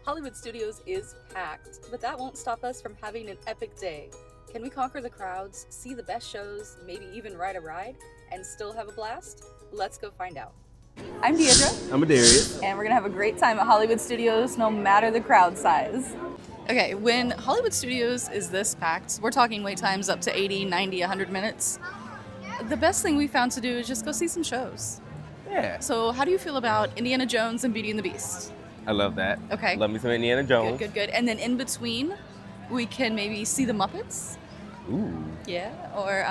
Hollywood Studios is packed, but that won't stop us from having an epic day. Can we conquer the crowds, see the best shows, maybe even ride a ride, and still have a blast? Let's go find out. I'm Deidre. I'm Darius. And we're gonna have a great time at Hollywood Studios, no matter the crowd size. Okay, when Hollywood Studios is this packed, we're talking wait times up to 80, 90, 100 minutes. The best thing we found to do is just go see some shows. Yeah. So how do you feel about Indiana Jones and Beauty and the Beast? I love that. Okay. Love me some Indiana Jones. Good. And then in between, we can maybe see the Muppets. Ooh. Yeah, or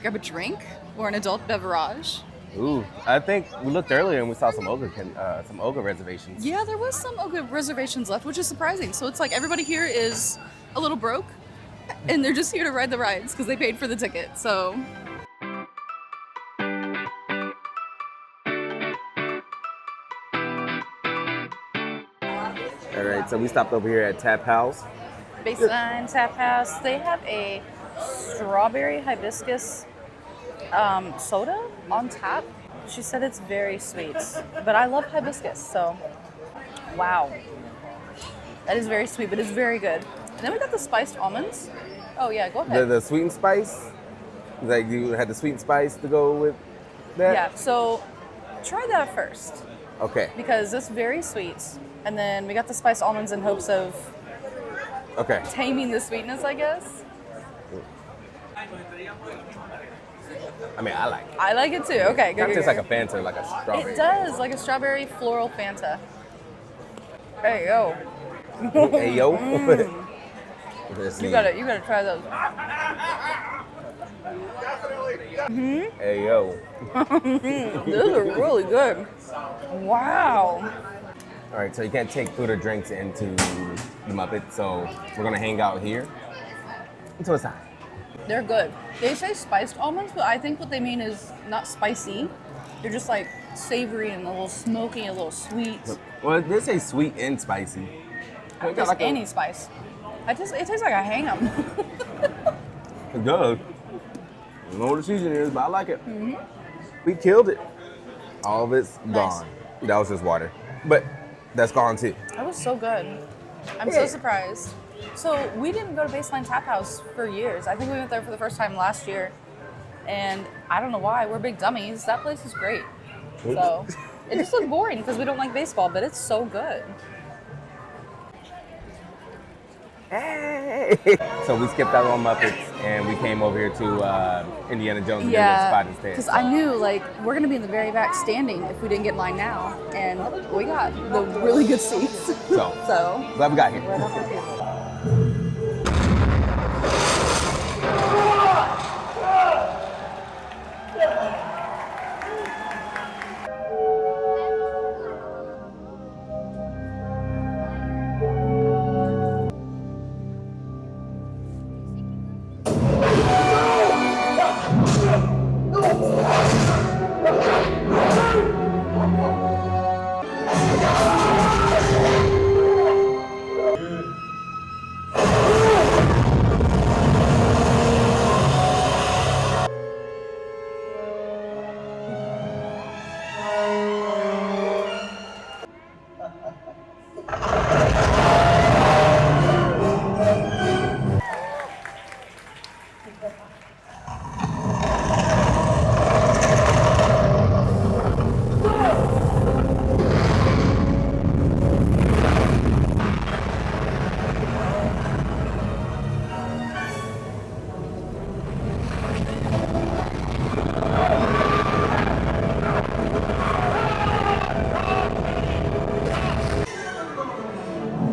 grab a drink or an adult beverage. Ooh. I think we looked earlier and we saw some ogre reservations. Yeah, there was some ogre reservations left, which is surprising. So it's like everybody here is a little broke, and they're just here to ride the rides because they paid for the ticket. So. All right, so we stopped over here at Tap House. Baseline Tap House. They have a strawberry hibiscus soda on tap. She said it's very sweet, but I love hibiscus, so wow. That is very sweet, but it's very good. And then we got the spiced almonds. Oh yeah, go ahead. The sweet and spice? Like you had the sweet and spice to go with that? Yeah, so try that first. Okay. Because it's very sweet. And then we got the spiced almonds in hopes of taming the sweetness, I guess. I mean, I like it. I like it too. Okay, good. It tastes like a Fanta, like a strawberry. It does, like a strawberry floral Fanta. Hey yo. Hey yo. You gotta try those. Hey yo. Those are really good. Wow. All right, so you can't take food or drinks into the Muppet, so we're gonna hang out here until it's time. They're good. They say spiced almonds, but I think what they mean is not spicy. They're just like savory and a little smoky, a little sweet. Well, they say sweet and spicy. Just like any spice. It tastes like a ham. It does. I don't know what the season is, but I like it. Mm-hmm. We killed it. All of it's Nice. gone. That was just water. But that's gone too. That was so good. I'm so surprised. So we didn't go to Baseline Tap House for years. I think we went there for the first time last year. And I don't know why. We're big dummies. That place is great. So it just looked boring because we don't like baseball, but it's so good. Hey! So we skipped out on Muppets and we came over here to Indiana Jones and Yeah, spot instead. because I knew like we're gonna be in the very back standing if we didn't get in line now, and we got the really good seats. So glad we got here.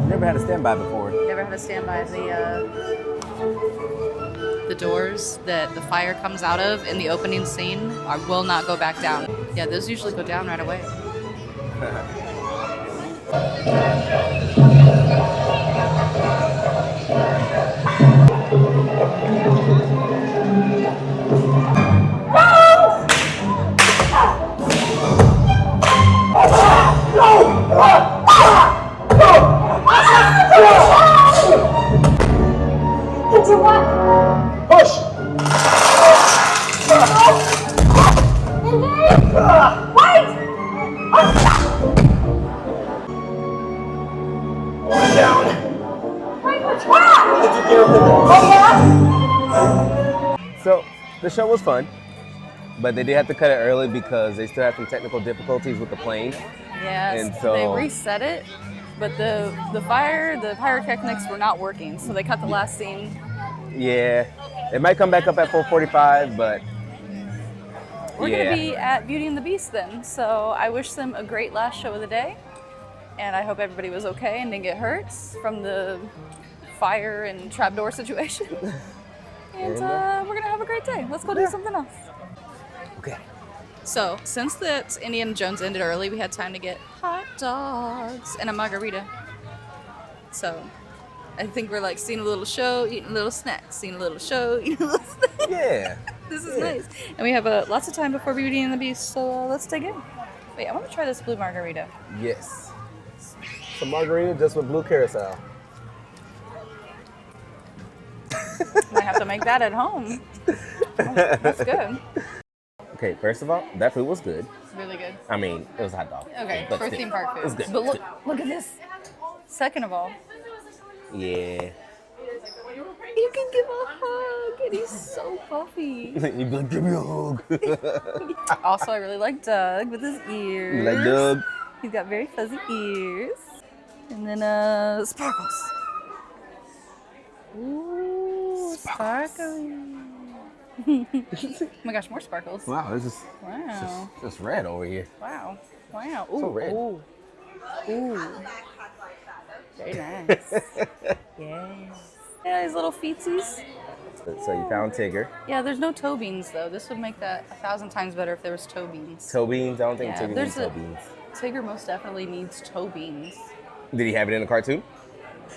Never had a standby before. never had to stand by the doors that the fire comes out of in the opening scene will not go back down. Yeah, those usually go down right away. Push! So the show was fun, but they did have to cut it early because they still had some technical difficulties with the plane. Yes, And so they reset it, but the pyrotechnics were not working, so they cut the last scene. Yeah, it might come back up at 4:45, but We're gonna be at Beauty and the Beast then, so I wish them a great last show of the day, and I hope everybody was okay and didn't get hurt from the fire and trapdoor situation. And we're gonna have a great day. Let's go do something else. Okay. So, since that Indiana Jones ended early, we had time to get hot dogs and a margarita. So, I think we're like seeing a little show, eating a little snack, seeing a little show, eating a little snack. Yeah. This is nice. And we have lots of time before Beauty and the Beast, so let's dig in. Wait, I want to try this blue margarita. Yes. Some margarita just with blue carousel. Might have to make that at home. Oh, that's good. Okay, first of all, that food was good. Really good. I mean, it was a hot dog. Okay, but for still, theme park food. It was good. But look at this. Second of all, Yeah. you can give a hug, and he's so puffy. You'd be like, give me a hug. Also, I really like Doug with his ears. You like Doug? He's got very fuzzy ears. And then sparkles. Ooh, sparkly. Oh my gosh, more sparkles. Wow, it's just red over here. Wow. Wow. Ooh, So red. Ooh. Ooh. Very nice. Yes. Yeah, these little feetsies. So you found Tigger. Yeah, there's no toe beans though. This would make that 1,000 times better if there was toe beans. Toe beans? I don't think Yeah, Tigger needs toe beans. Tigger most definitely needs toe beans. Did he have it in the cartoon?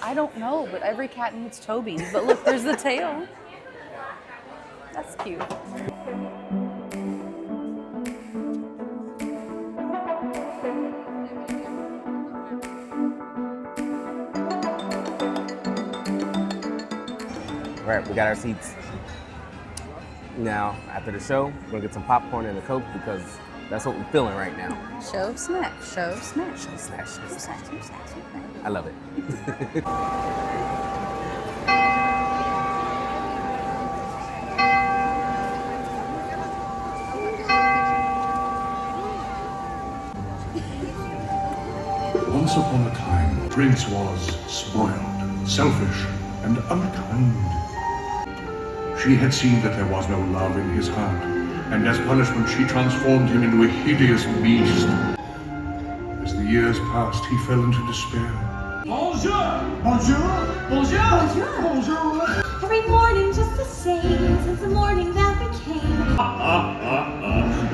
I don't know, but every cat needs toe beans. But look, there's the tail. That's cute. All right, we got our seats. Now, after the show, we're gonna get some popcorn and a Coke because that's what we're feeling right now. Show snack, show snack. Show snack, show Show snack. snack, show snack, show snack. I love it. Once upon a time, Prince was spoiled, selfish, and unkind. She had seen that there was no love in his heart, and as punishment she transformed him into a hideous beast. As the years passed, he fell into despair. Bonjour! Bonjour! Bonjour! Bonjour! Bonjour! Every morning just the same since the morning that became.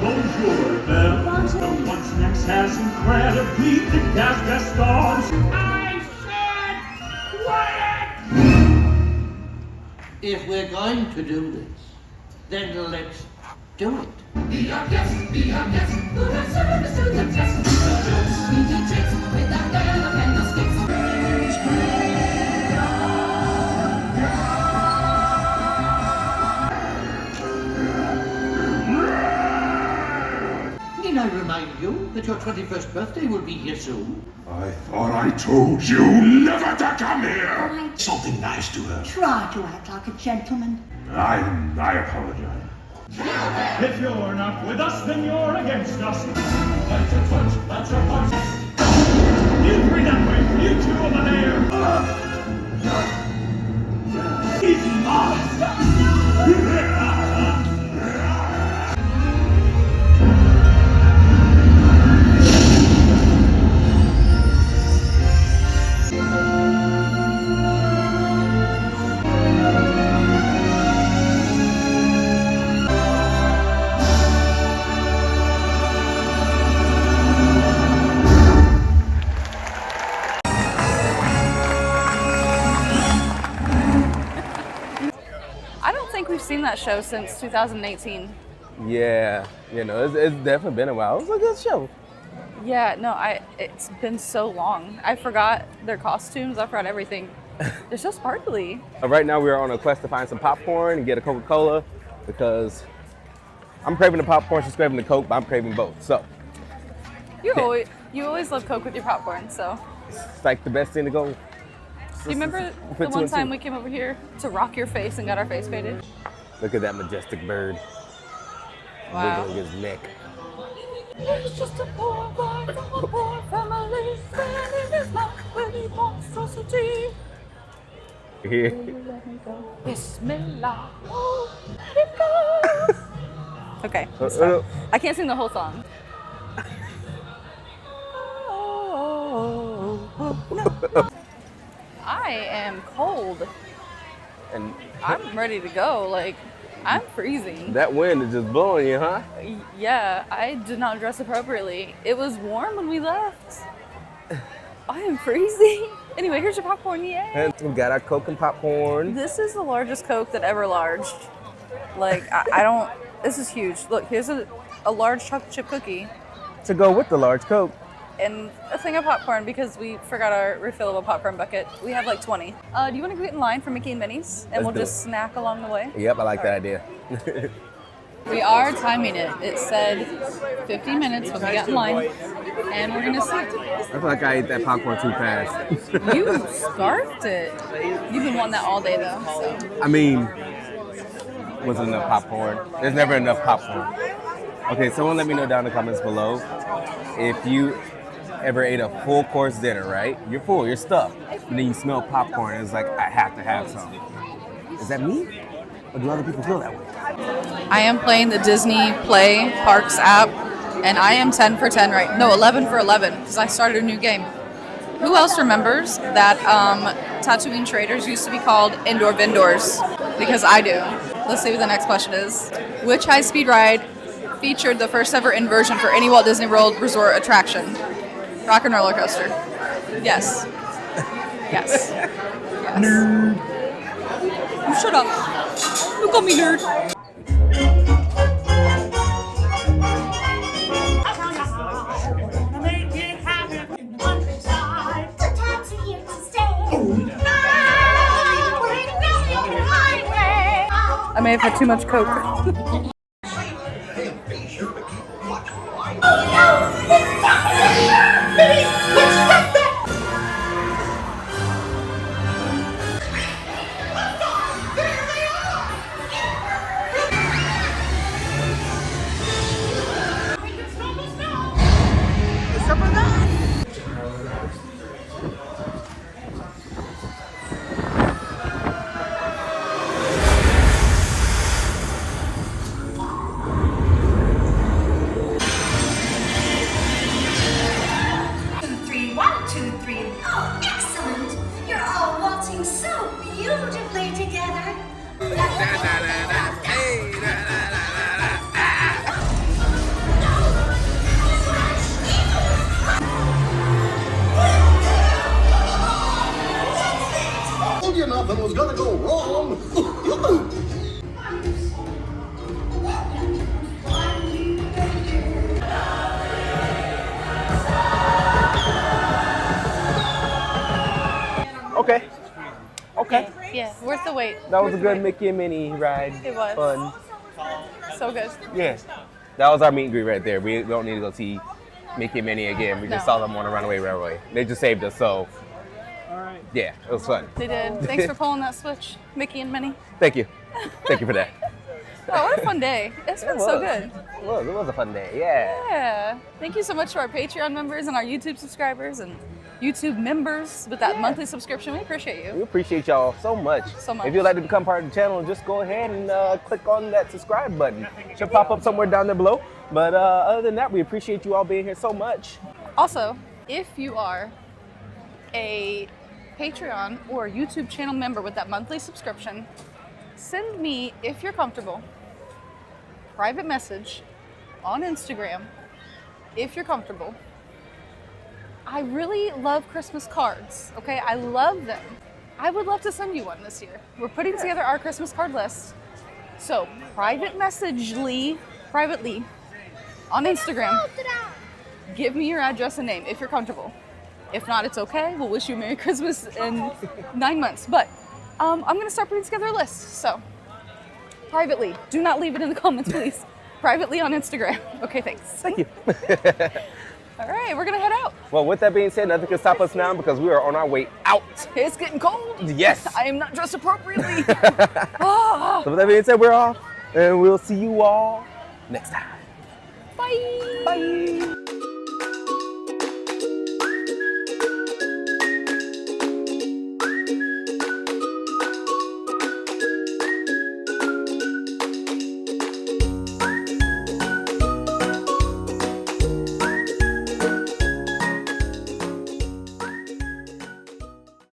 Bonjour, Belle. Bonjour. The What's Next has incredibly thick as Gaston's. I said quiet! If we're going to do this, then let's do it. Be our guest, who has service to the test. We do tricks with our bell and the sticks. Need I remind you that your 21st birthday will be here soon? I thought I told you never to come here! Something nice to her. Try to act like a gentleman. I apologize. If you're not with us, then you're against us. That's a punch, that's a punch. You three that way, you two over there. He's mine. I don't think we've seen that show since 2018. Yeah, it's definitely been a while. It was a good show. Yeah, no, it's been so long. I forgot their costumes. I forgot everything. They're so sparkly. Right now, we're on a quest to find some popcorn and get a Coca-Cola because I'm craving the popcorn, she's craving the Coke, but I'm craving both. So You always love Coke with your popcorn, so. it's like the best thing to go Do you remember the one time we came over here to rock your face and got our face painted? Look at that majestic bird. Wow. Wiggling his neck. He's just a poor boy from a poor family, spending his life with a monstrosity. Here. Bismillah. Oh, here it goes. Okay, stop. I can't sing the whole song. I am cold. And I'm ready to go. Like, I'm freezing. that wind is just blowing you, huh? Yeah, I did not dress appropriately. It was warm when we left. I am freezing. Anyway, here's your popcorn, yay! And we got our Coke and popcorn. This is the largest Coke that ever larged. Like, I don't, this is huge. Look, here's a large chocolate chip cookie To go with the large Coke. and a thing of popcorn because we forgot our refillable popcorn bucket. We have like 20. Do you want to get in line for Mickey and Minnie's? And Let's we'll do just snack along the way? Yep, I like that idea. We are timing it. It said 15 minutes when we got in line, and we're gonna see. I feel like I ate that popcorn too fast. You scarfed it. You've been wanting that all day though, so. I mean, wasn't enough popcorn. There's never enough popcorn. Okay, someone let me know down in the comments below if you ever ate a full course dinner, right? You're full, you're stuffed, and then you smell popcorn, and it's like, I have to have some. Is that me? Or do other people feel that way? I am playing the Disney Play Parks app, and I am 10 for 10 right. No, 11 for 11 because I started a new game. Who else remembers that Tatooine Traders used to be called Indoor Vendors? Because I do. Let's see what the next question is. Which high-speed ride featured the first ever inversion for any Walt Disney World resort attraction? Rock and Roller Coaster. Yes. Yes. Yes. Nerd. Shut up. You call me nerd. I may have had too much Coke. Nothing was gonna go wrong. Okay. Yeah, worth the wait. That was a good Mickey and Minnie ride. It was. Fun. So good. Yeah. That was our meet and greet right there. We don't need to go see Mickey and Minnie again. We just saw them on a Runaway Railway. They just saved us, so. Yeah, it was fun. They did. Thanks for pulling that switch, Mickey and Minnie. Thank you. Thank you for that. Oh, what a fun day. It's been so good. It was a fun day, yeah. Yeah. Thank you so much to our Patreon members and our YouTube subscribers and YouTube members with that monthly subscription. We appreciate you. We appreciate y'all so much. So much. If you'd like to become part of the channel, just go ahead and click on that subscribe button. It should pop up somewhere down there below. But other than that, we appreciate you all being here so much. Also, if you are a Patreon or YouTube channel member with that monthly subscription, send me, if you're comfortable, private message on Instagram, if you're comfortable. I really love Christmas cards, okay? I love them. I would love to send you one this year. We're putting together our Christmas card list. So privately on Instagram, give me your address and name if you're comfortable. If not, it's okay. We'll wish you a Merry Christmas in 9 months. But I'm gonna start putting together a list. So privately, do not leave it in the comments, please. Privately on Instagram. Okay, thanks. Thank you. All right, we're gonna head out. Well, with that being said, nothing can stop us now because we are on our way out. It's getting cold. Yes. I am not dressed appropriately. So with that being said, we're off, and we'll see you all next time. Bye. Bye.